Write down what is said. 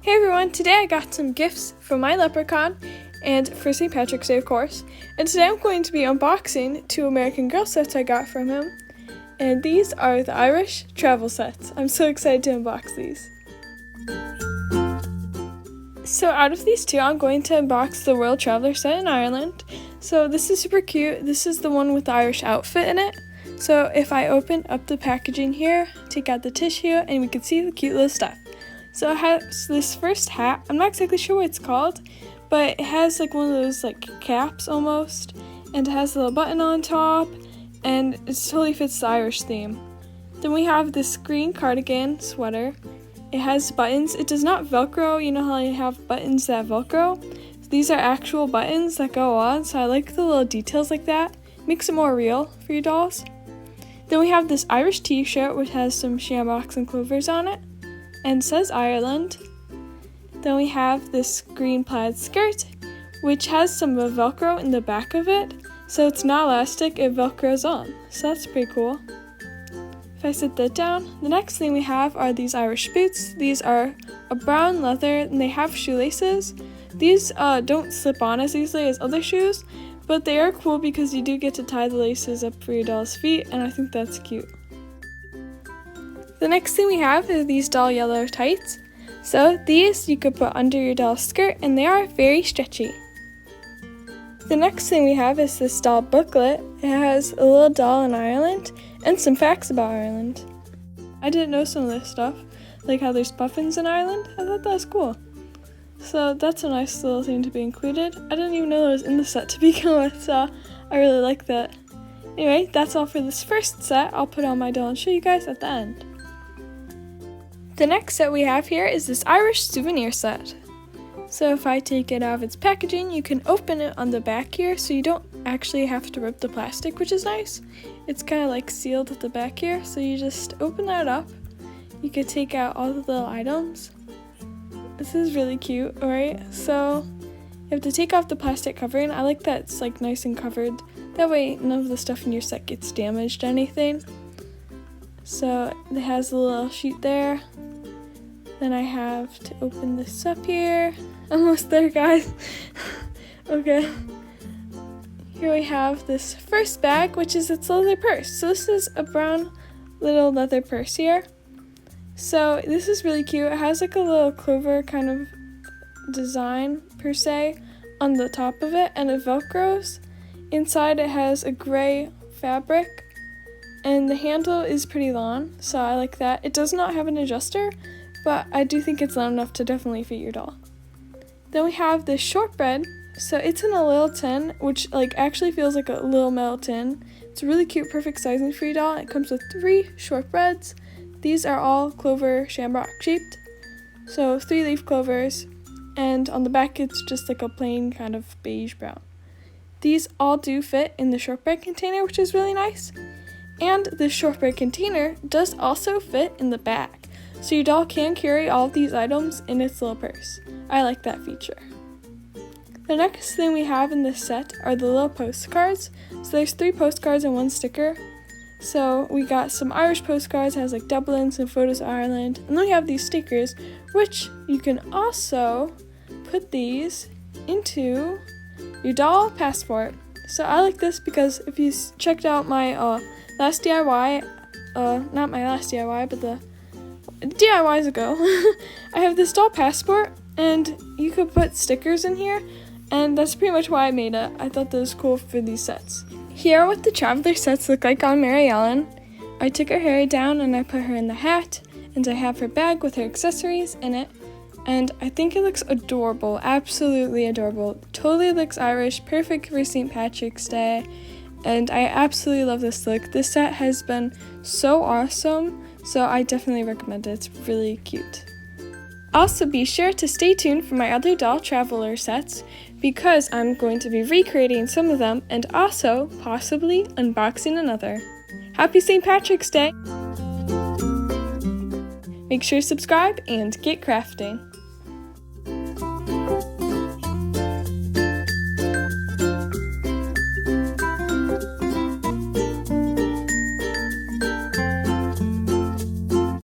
Hey everyone, today I got some gifts from my leprechaun and for St. Patrick's Day, of course. And today I'm going to be unboxing 2 American Girl sets I got from him. And these are the Irish travel sets. I'm so excited to unbox these. So out of these 2, I'm going to unbox the World Traveler set in Ireland. So this is super cute. This is the one with the Irish outfit in it. So if I open up the packaging here, take out the tissue, and we can see the cute little stuff. So it has this first hat. I'm not exactly sure what it's called, but it has like one of those like caps almost, and it has a little button on top, and it totally fits the Irish theme. Then we have this green cardigan sweater. It has buttons. It does not Velcro. You know how you have buttons that Velcro? These are actual buttons that go on, so I like the little details like that. Makes it more real for your dolls. Then we have this Irish t-shirt which has some shamrocks and clovers on it and says Ireland. Then we have this green plaid skirt which has some Velcro in the back of it, so it's not elastic, it Velcros on, so that's pretty cool. If I sit that down, the next thing we have are these Irish boots. These are a brown leather and they have shoelaces. These don't slip on as easily as other shoes, but they are cool because you do get to tie the laces up for your doll's feet, and I think that's cute. The next thing we have is these doll yellow tights. So these you could put under your doll's skirt and they are very stretchy. The next thing we have is this doll booklet. It has a little doll in Ireland and some facts about Ireland. I didn't know some of this stuff, like how there's puffins in Ireland. I thought that was cool. So that's a nice little thing to be included. I didn't even know that was in the set to begin with, so I really like that. Anyway, that's all for this first set. I'll put on my doll and show you guys at the end. The next set we have here is this Irish souvenir set. So if I take it out of its packaging, you can open it on the back here, so you don't actually have to rip the plastic, which is nice. It's kind of like sealed at the back here, so you just open that up. You could take out all the little items. This is really cute, alright? So you have to take off the plastic covering. I like that it's like nice and covered. That way none of the stuff in your set gets damaged or anything. So it has a little sheet there. Then I have to open this up here. Almost there, guys. Okay. Here we have this first bag, which is its leather purse. So this is a brown little leather purse here. So this is really cute. It has like a little clover kind of design per se on the top of it, and it Velcros. Inside it has a gray fabric, and the handle is pretty long, so I like that. It does not have an adjuster, but I do think it's long enough to definitely fit your doll. Then we have this shortbread. So it's in a little tin, which like actually feels like a little metal tin. It's really cute, perfect sizing for your doll. It comes with 3 shortbreads. These are all clover shamrock shaped. So 3 leaf clovers, and on the back it's just like a plain kind of beige brown. These all do fit in the shortbread container, which is really nice. And the shortbread container does also fit in the bag. So your doll can carry all of these items in its little purse. I like that feature. The next thing we have in this set are the little postcards. So there's 3 postcards and 1 sticker. So we got some Irish postcards, it has like Dublin, some photos of Ireland. And then we have these stickers, which you can also put these into your doll passport. So I like this because if you checked out my last DIY, not my last DIY, but the DIYs ago, I have this doll passport, and you could put stickers in here, and that's pretty much why I made it. I thought that was cool for these sets. Here are what the traveler sets look like on Mary Ellen. I took her hair down and I put her in the hat, and I have her bag with her accessories in it, and I think it looks adorable, absolutely adorable. Totally looks Irish, perfect for St. Patrick's Day, and I absolutely love this look. This set has been so awesome, so I definitely recommend it. It's really cute. Also, be sure to stay tuned for my other doll traveler sets because I'm going to be recreating some of them and also possibly unboxing another. Happy St. Patrick's Day! Make sure to subscribe and get crafting.